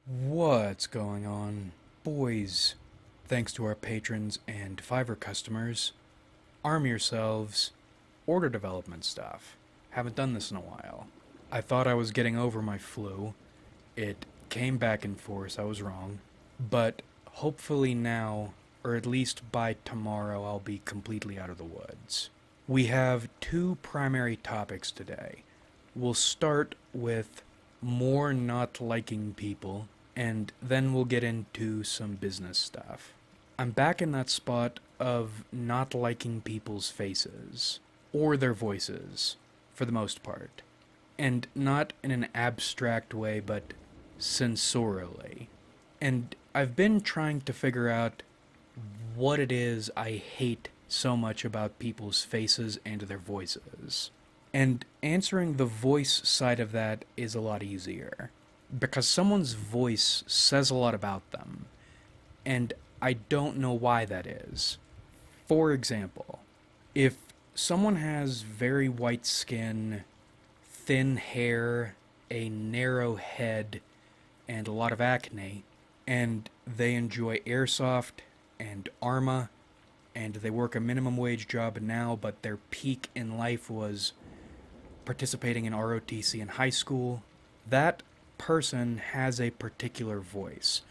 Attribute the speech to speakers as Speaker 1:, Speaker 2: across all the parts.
Speaker 1: What's going on, boys? Thanks to our patrons and Fiverr customers, arm yourselves, order development stuff. Haven't done this in a while. I thought I was getting over my flu. It came back in force, I was wrong. But hopefully now, or at least by tomorrow, I'll be completely out of the woods. We have two primary topics today. We'll start with more not liking people, and then we'll get into some business stuff. I'm back in that spot of not liking people's faces, or their voices, for the most part. And not in an abstract way, but sensorially. And I've been trying to figure out what it is I hate so much about people's faces and their voices. And answering the voice side of that is a lot easier. Because someone's voice says a lot about them. And I don't know why that is. For example, if someone has very white skin, thin hair, a narrow head, and a lot of acne, and they enjoy airsoft and Arma, and they work a minimum wage job now, but their peak in life was participating in ROTC in high school, that person has a particular voice.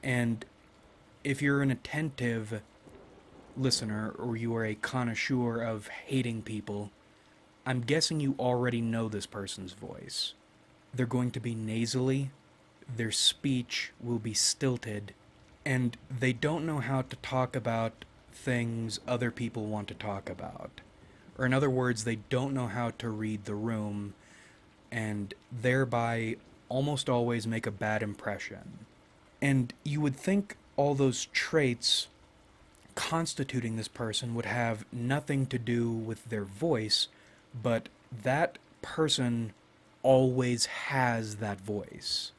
Speaker 1: And if you're an attentive listener or you are a connoisseur of hating people, I'm guessing you already know this person's voice. They're going to be nasally, their speech will be stilted, and they don't know how to talk about things other people want to talk about. Or, in other words, they don't know how to read the room, and thereby almost always make a bad impression. And you would think all those traits constituting this person would have nothing to do with their voice, but that person always has that voice.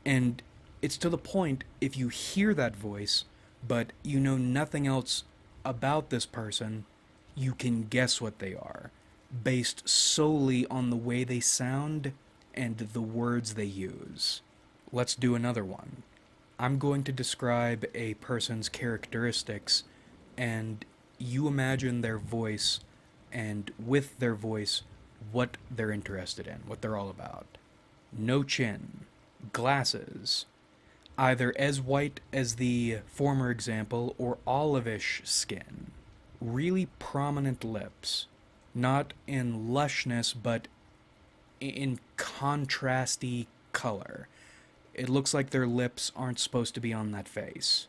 Speaker 1: And it's to the point, if you hear that voice, but you know nothing else about this person, you can guess what they are, based solely on the way they sound and the words they use. Let's do another one. I'm going to describe a person's characteristics, and you imagine their voice, and with their voice, what they're interested in, what they're all about. No chin, glasses, either as white as the former example or olivish skin, really prominent lips, not in lushness but in contrasty color. It looks like their lips aren't supposed to be on that face.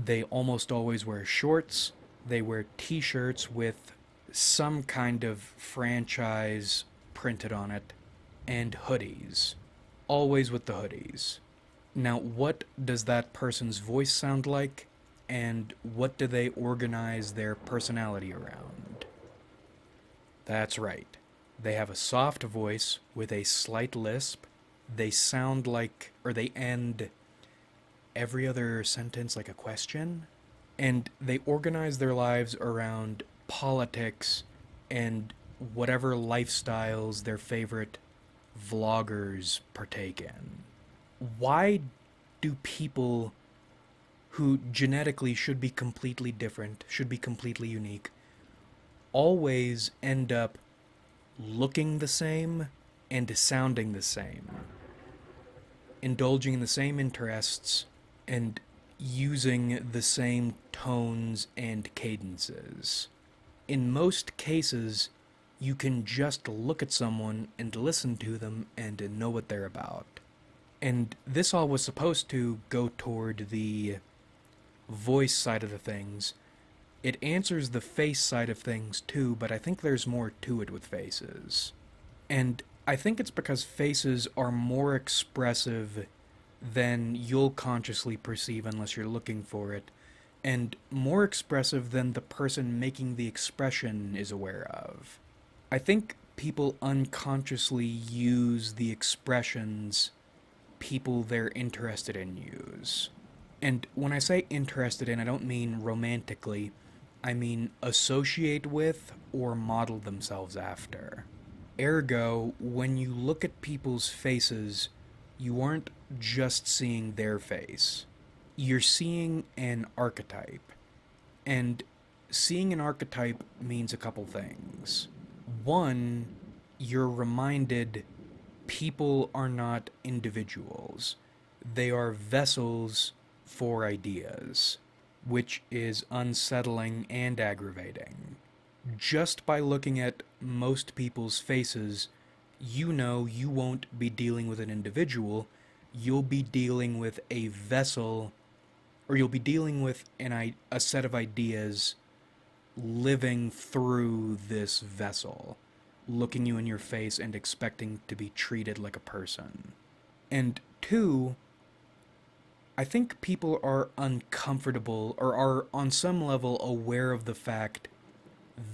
Speaker 1: They almost always wear shorts, they wear t-shirts with some kind of franchise printed on it, and hoodies. Always with the hoodies. Now, what does that person's voice sound like, and what do they organize their personality around? That's right. They have a soft voice with a slight lisp. They sound like, or they end every other sentence like a question. And they organize their lives around politics and whatever lifestyles their favorite vloggers partake in. Why do people who genetically should be completely different, should be completely unique, always end up looking the same and sounding the same, indulging in the same interests, and using the same tones and cadences? In most cases, you can just look at someone and listen to them and know what they're about. And this all was supposed to go toward the voice side of the things. It answers the face side of things too, but I think there's more to it with faces. And I think it's because faces are more expressive than you'll consciously perceive unless you're looking for it, and more expressive than the person making the expression is aware of. I think people unconsciously use the expressions people they're interested in use. And when I say interested in, I don't mean romantically, I mean associate with or model themselves after. Ergo, when you look at people's faces, you aren't just seeing their face. You're seeing an archetype. And seeing an archetype means a couple things. One, you're reminded people are not individuals, they are vessels for ideas, which is unsettling and aggravating. Just by looking at most people's faces, you know you won't be dealing with an individual, you'll be dealing with a vessel, or you'll be dealing with a set of ideas living through this vessel, looking you in your face and expecting to be treated like a person. And two, I think people are uncomfortable or are on some level aware of the fact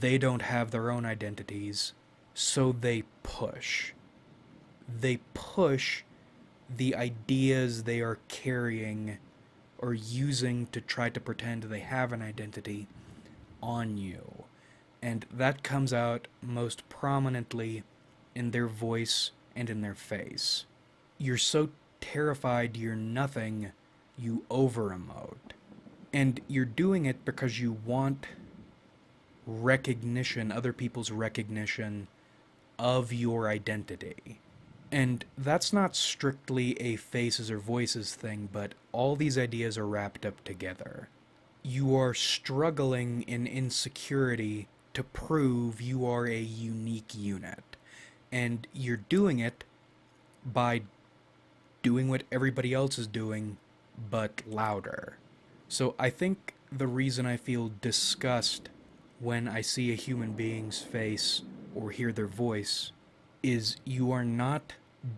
Speaker 1: they don't have their own identities, so they push. They push the ideas they are carrying or using to try to pretend they have an identity on you. And that comes out most prominently in their voice and in their face. You're so terrified you're nothing, you over-emote. And you're doing it because you want recognition, other people's recognition of your identity. And that's not strictly a faces or voices thing, but all these ideas are wrapped up together. You are struggling in insecurity to prove you are a unique unit. And you're doing it by doing what everybody else is doing, but louder. So I think the reason I feel disgust when I see a human being's face or hear their voice is you are not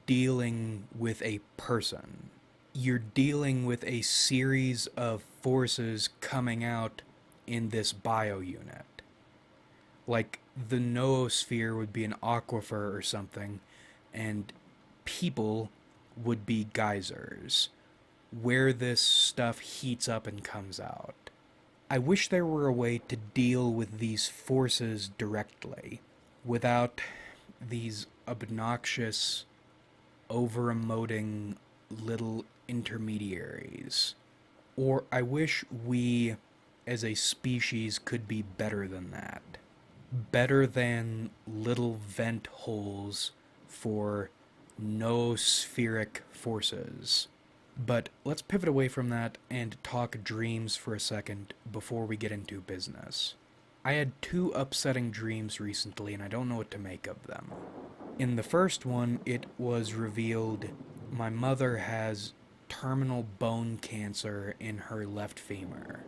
Speaker 1: dealing with a person. You're dealing with a series of forces coming out in this bio unit. Like the noosphere would be an aquifer or something, and people would be geysers, where this stuff heats up and comes out. I wish there were a way to deal with these forces directly, without these obnoxious, over-emoting little intermediaries. Or I wish we, as a species, could be better than that. Better than little vent holes for noospheric forces. But let's pivot away from that and talk dreams for a second before we get into business. I had two upsetting dreams recently and I don't know what to make of them. In the first one, it was revealed my mother has terminal bone cancer in her left femur.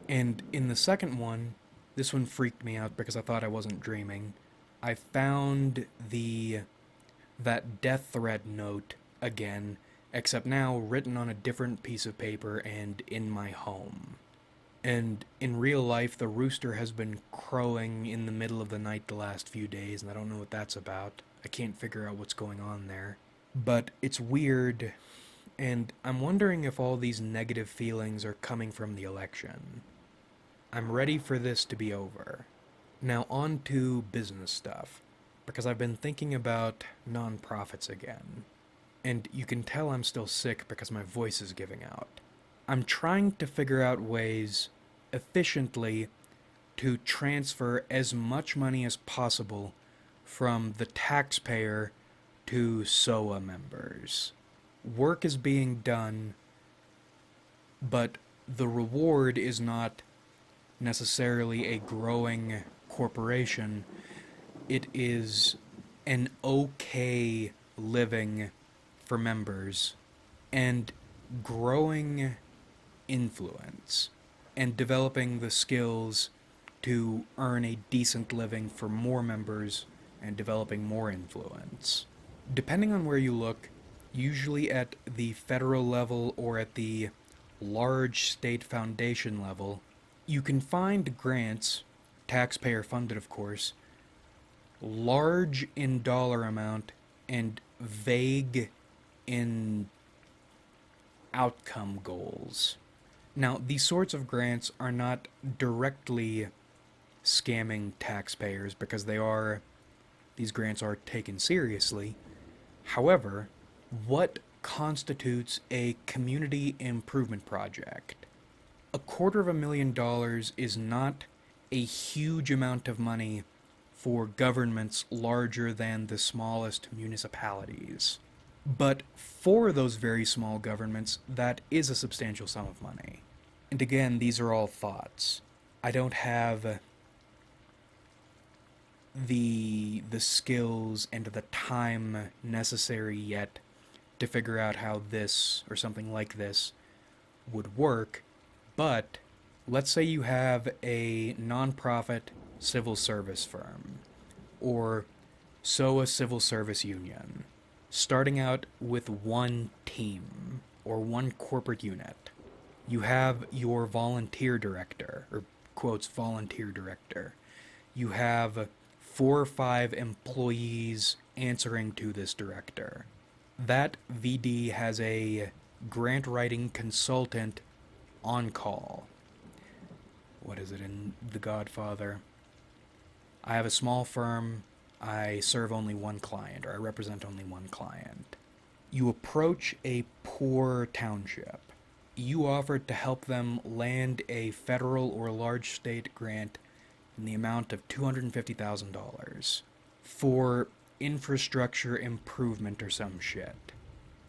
Speaker 1: And in the second one, this one freaked me out because I thought I wasn't dreaming. I found that death threat note again, except now written on a different piece of paper and in my home. And in real life, the rooster has been crowing in the middle of the night the last few days, and I don't know what that's about. I can't figure out what's going on there. But it's weird, and I'm wondering if all these negative feelings are coming from the election. I'm ready for this to be over. Now on to business stuff, because I've been thinking about nonprofits again. And you can tell I'm still sick because my voice is giving out. I'm trying to figure out ways efficiently to transfer as much money as possible from the taxpayer to SOA members. Work is being done, but the reward is not necessarily a growing corporation. It is an okay living for members and growing influence and developing the skills to earn a decent living for more members and developing more influence. Depending on where you look, usually at the federal level or at the large state foundation level, you can find grants, taxpayer funded of course, large in dollar amount and vague in outcome goals. Now, these sorts of grants are not directly scamming taxpayers because these grants are taken seriously. However, what constitutes a community improvement project. $250,000 is not a huge amount of money for governments larger than the smallest municipalities. But for those very small governments, that is a substantial sum of money. And again, these are all thoughts. I don't have the skills and the time necessary yet to figure out how this or something like this would work, but let's say you have a nonprofit civil service firm or a civil service union starting out with one team or one corporate unit. You have your volunteer director, or quotes volunteer director. You have 4 or 5 employees answering to this director. That VD has a grant writing consultant on call. What is it in The Godfather? I have a small firm. I serve only one client, or I represent only one client. You approach a poor township. You offer to help them land a federal or large state grant in the amount of $250,000 for infrastructure improvement or some shit.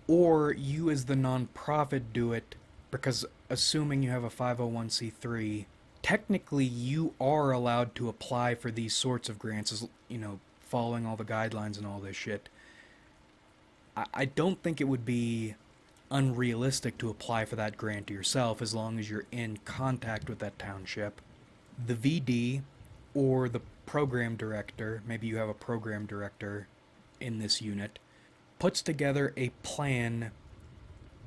Speaker 1: Or you as the nonprofit do it because, assuming you have a 501c3, technically you are allowed to apply for these sorts of grants, as following all the guidelines and all this shit. I don't think it would be unrealistic to apply for that grant yourself as long as you're in contact with that township. The VD or the program director, maybe you have a program director in this unit, puts together a plan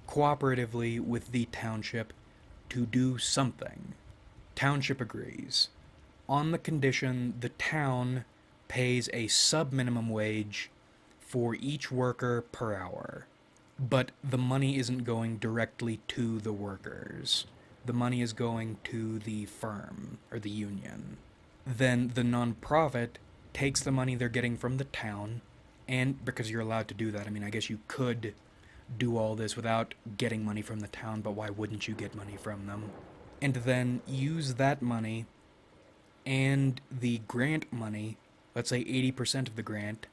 Speaker 1: cooperatively with the township to do something. Township agrees, on the condition the town pays a sub-minimum wage for each worker per hour. But the money isn't going directly to the workers. The money is going to the firm, or the union. Then the nonprofit takes the money they're getting from the town, and because you're allowed to do that, I guess you could do all this without getting money from the town, but why wouldn't you get money from them? And then use that money and the grant money, let's say 80% of the grant,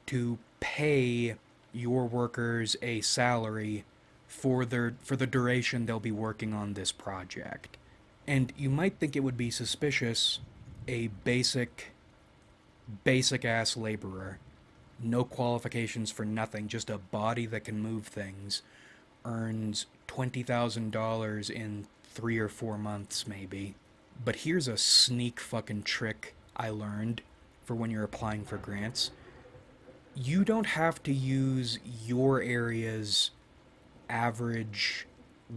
Speaker 1: to pay your workers a salary for the duration they'll be working on this project. And you might think it would be suspicious a basic ass laborer, no qualifications for nothing, just a body that can move things, earns $20,000 in 3 or 4 months maybe. But here's a sneak fucking trick I learned for when you're applying for grants. You don't have to use your area's average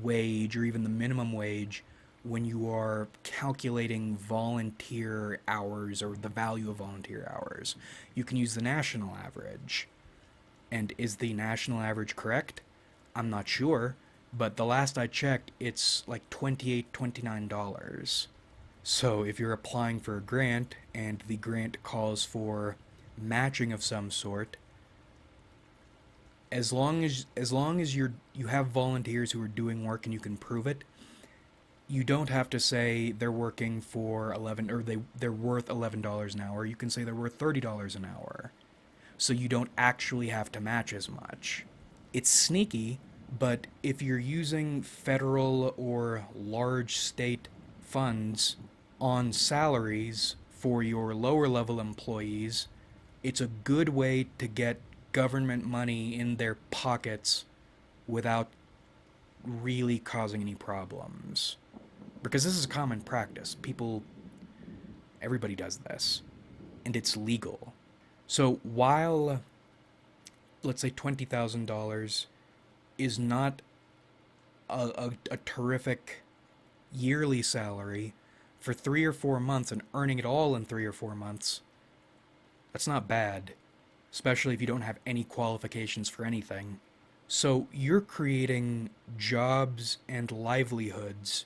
Speaker 1: wage or even the minimum wage when you are calculating volunteer hours or the value of volunteer hours. You can use the national average. And is the national average correct? I'm not sure, but the last I checked, it's like $28, $29. So if you're applying for a grant and the grant calls for matching of some sort, as long as you have volunteers who are doing work and you can prove it, you don't have to say they're working for they're worth $11 an hour. You can say they're worth $30 an hour. So you don't actually have to match as much. It's sneaky, but if you're using federal or large state funds on salaries for your lower level employees, it's a good way to get government money in their pockets without really causing any problems. Because this is common practice. Everybody does this. And it's legal. So while, let's say $20,000 is not a terrific yearly salary, for 3 or 4 months and earning it all in 3 or 4 months, that's not bad, especially if you don't have any qualifications for anything. So you're creating jobs and livelihoods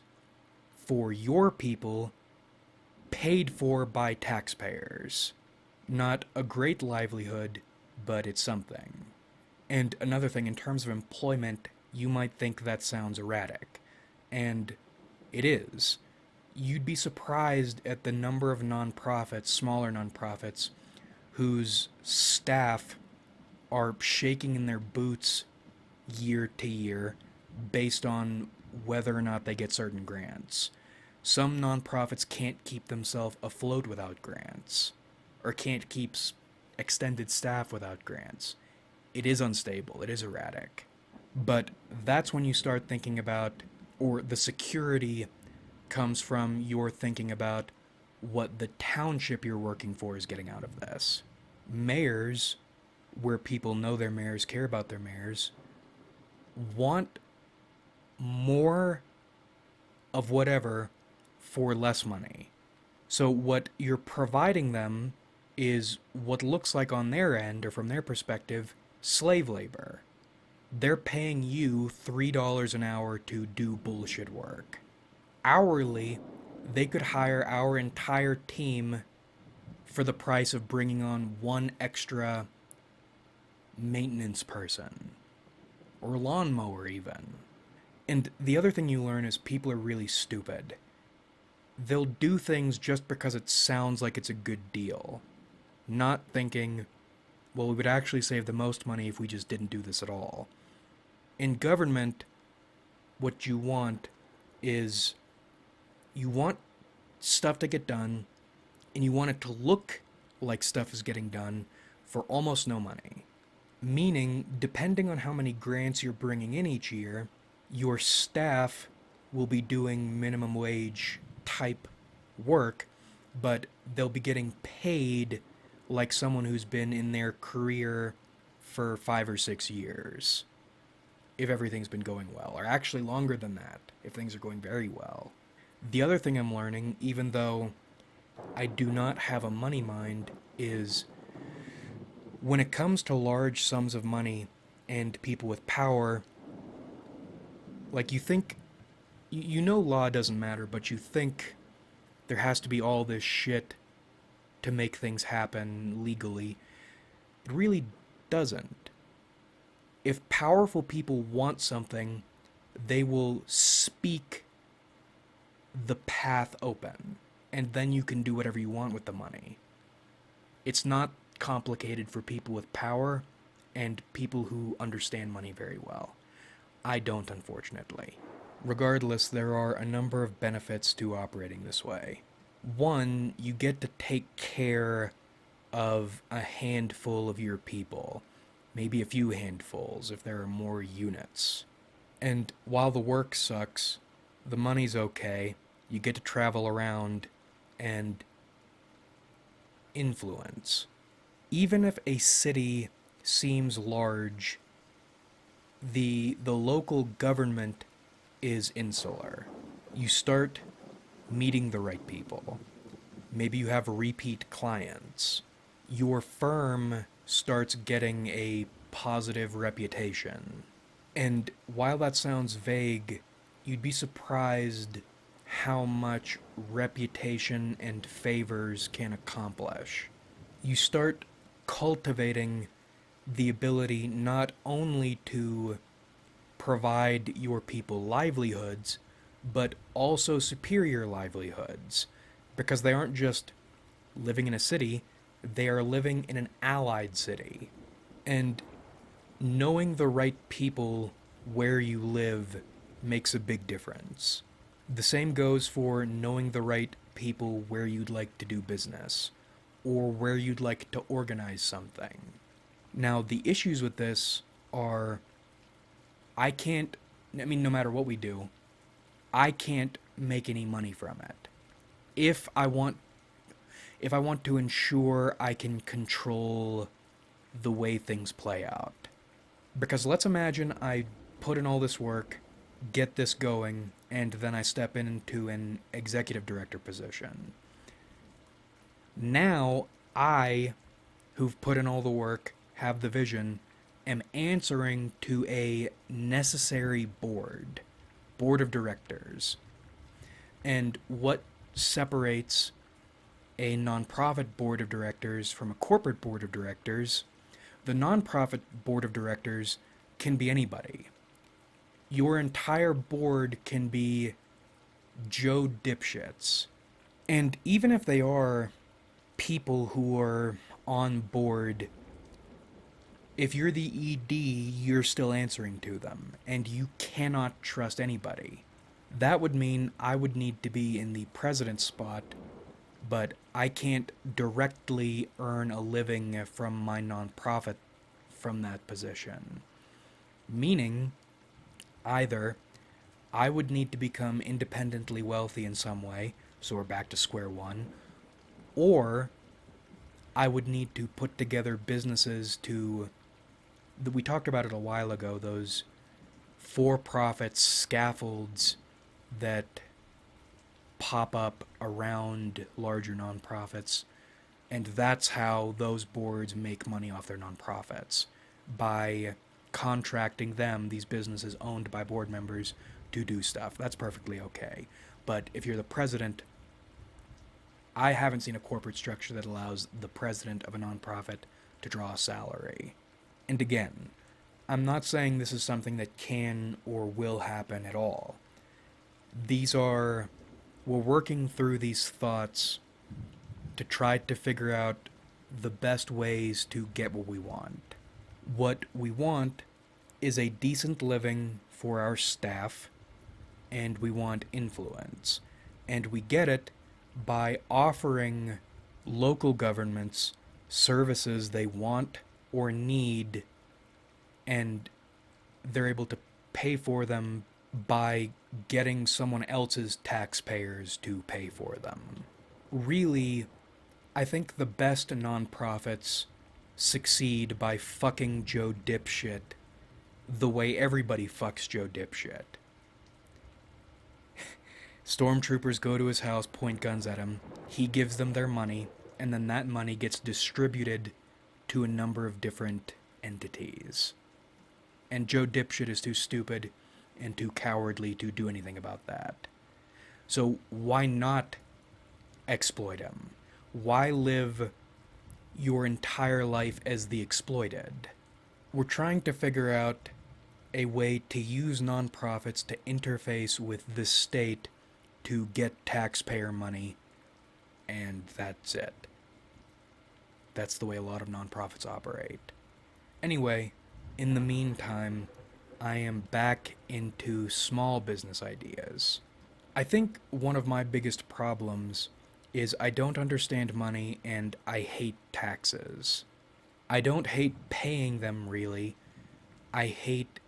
Speaker 1: for your people, paid for by taxpayers. Not a great livelihood, but it's something. And another thing, in terms of employment, you might think that sounds erratic. And it is. You'd be surprised at the number of nonprofits, smaller nonprofits, whose staff are shaking in their boots year to year based on whether or not they get certain grants. Some nonprofits can't keep themselves afloat without grants, or can't keep extended staff without grants. It is unstable, it is erratic. But that's when you start thinking about, or the security comes from your thinking about what the township you're working for is getting out of this. Mayors, where people know their mayors, care about their mayors, want more of whatever for less money. So what you're providing them is what looks like on their end, or from their perspective, slave labor. They're paying you $3 an hour to do bullshit work. Hourly, they could hire our entire team for the price of bringing on one extra maintenance person, or lawnmower even. And the other thing you learn is people are really stupid. They'll do things just because it sounds like it's a good deal, not thinking, well, we would actually save the most money if we just didn't do this at all. In government, what you want is, you want stuff to get done, and you want it to look like stuff is getting done for almost no money. Meaning, depending on how many grants you're bringing in each year, your staff will be doing minimum wage type work, but they'll be getting paid like someone who's been in their career for 5 or 6 years, if everything's been going well, or actually longer than that, if things are going very well. The other thing I'm learning, even though I do not have a money mind, is when it comes to large sums of money and people with power, like, you think, you know law doesn't matter, but you think there has to be all this shit to make things happen legally. It really doesn't. If powerful people want something, they will speak the path open, and then you can do whatever you want with the money. It's not complicated for people with power and people who understand money very well. I don't, unfortunately. Regardless, there are a number of benefits to operating this way. One, you get to take care of a handful of your people, maybe a few handfuls if there are more units. And while the work sucks, the money's okay, you get to travel around and influence. Even if a city seems large, the local government is insular. You start meeting the right people. Maybe you have repeat clients. Your firm starts getting a positive reputation. And while that sounds vague, you'd be surprised how much reputation and favors can accomplish. You start cultivating the ability not only to provide your people livelihoods, but also superior livelihoods, because they aren't just living in a city, they are living in an allied city. And knowing the right people where you live makes a big difference. The same goes for knowing the right people where you'd like to do business, or where you'd like to organize something. Now, the issues with this are, no matter what we do, I can't make any money from it. If I want to ensure I can control the way things play out. Because let's imagine I put in all this work, get this going, and then I step into an executive director position. Now, I, who've put in all the work, have the vision, am answering to a necessary board of directors. And what separates a nonprofit board of directors from a corporate board of directors The nonprofit board of directors can be anybody. Your entire board can be Joe dipshits. And even if they are people who are on board, if you're the ED, you're still answering to them, and you cannot trust anybody. That would mean I would need to be in the president's spot, but I can't directly earn a living from my nonprofit from that position. Meaning, either I would need to become independently wealthy in some way, so we're back to square one, or I would need to put together businesses to. We talked about it a while ago, those for-profit scaffolds that pop up around larger nonprofits, and that's how those boards make money off their nonprofits, by contracting them, these businesses owned by board members, to do stuff. That's perfectly okay. But if you're the president, I haven't seen a corporate structure that allows the president of a nonprofit to draw a salary. And again, I'm not saying this is something that can or will happen at all. We're working through these thoughts to try to figure out the best ways to get what we want. What we want is a decent living for our staff, and we want influence. And we get it by offering local governments services they want or need, and they're able to pay for them by getting someone else's taxpayers to pay for them. Really, I think the best nonprofits succeed by fucking Joe Dipshit the way everybody fucks Joe Dipshit. Stormtroopers go to his house, point guns at him, he gives them their money, and then that money gets distributed to a number of different entities. And Joe Dipshit is too stupid and too cowardly to do anything about that. So why not exploit him? Why live your entire life as the exploited? We're trying to figure out a way to use nonprofits to interface with the state to get taxpayer money, and that's it. That's the way a lot of nonprofits operate. Anyway, in the meantime, I am back into small business ideas. I think one of my biggest problems is I don't understand money and I hate taxes. I don't hate paying them, really. I hate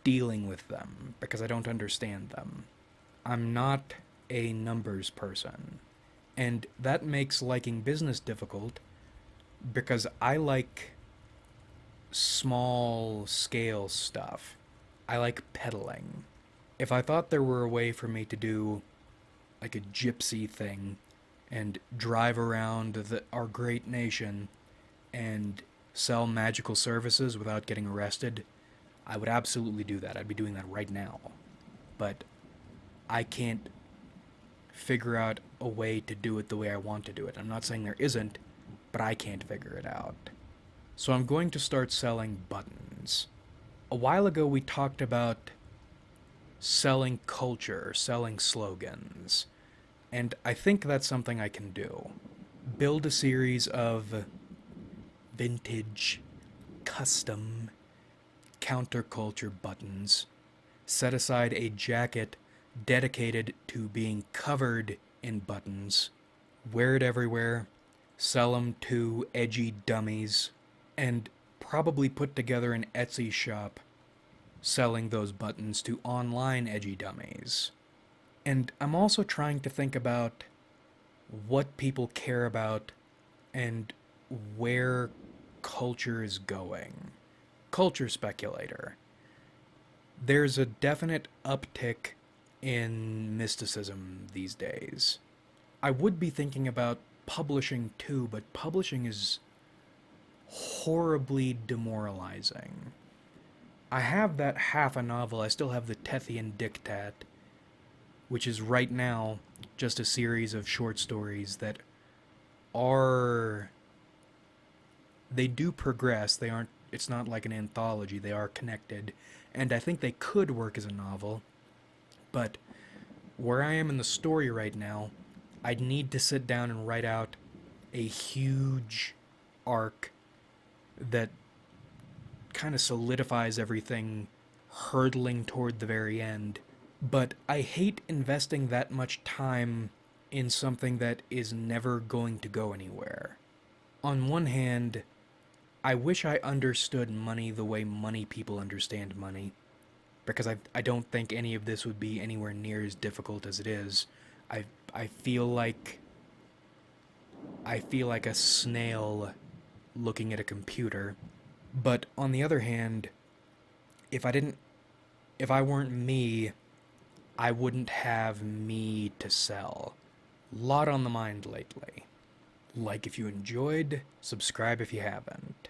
Speaker 1: dealing with them because I don't understand them. I'm not a numbers person, and that makes liking business difficult because I like small scale stuff. I like peddling. If I thought there were a way for me to do like a gypsy thing and drive around our great nation and sell magical services without getting arrested, I would absolutely do that. I'd be doing that right now. But I can't figure out a way to do it the way I want to do it. I'm not saying there isn't, but I can't figure it out. So I'm going to start selling buttons. A while ago we talked about selling culture, selling slogans, and I think that's something I can do. Build a series of vintage, custom, counterculture buttons, set aside a jacket dedicated to being covered in buttons, wear it everywhere, sell them to edgy dummies, and probably put together an Etsy shop selling those buttons to online edgy dummies. And I'm also trying to think about what people care about and where culture is going. Culture speculator. There's a definite uptick in mysticism these days. I would be thinking about publishing too, but publishing is horribly demoralizing. I have that half a novel. I still have the Tethian Diktat, which is right now just a series of short stories that are they do progress. They aren't, it's not like an anthology. They are connected. And I think they could work as a novel. But where I am in the story right now, I'd need to sit down and write out a huge arc that kind of solidifies everything hurtling toward the very end. But I hate investing that much time in something that is never going to go anywhere. On one hand, I wish I understood money the way money people understand money, because I don't think any of this would be anywhere near as difficult as it is. I I feel like I feel like a snail looking at a computer. But on the other hand, if I didn't if I weren't me, I wouldn't have me to sell. Lot on the mind lately. Like if you enjoyed, subscribe if you haven't.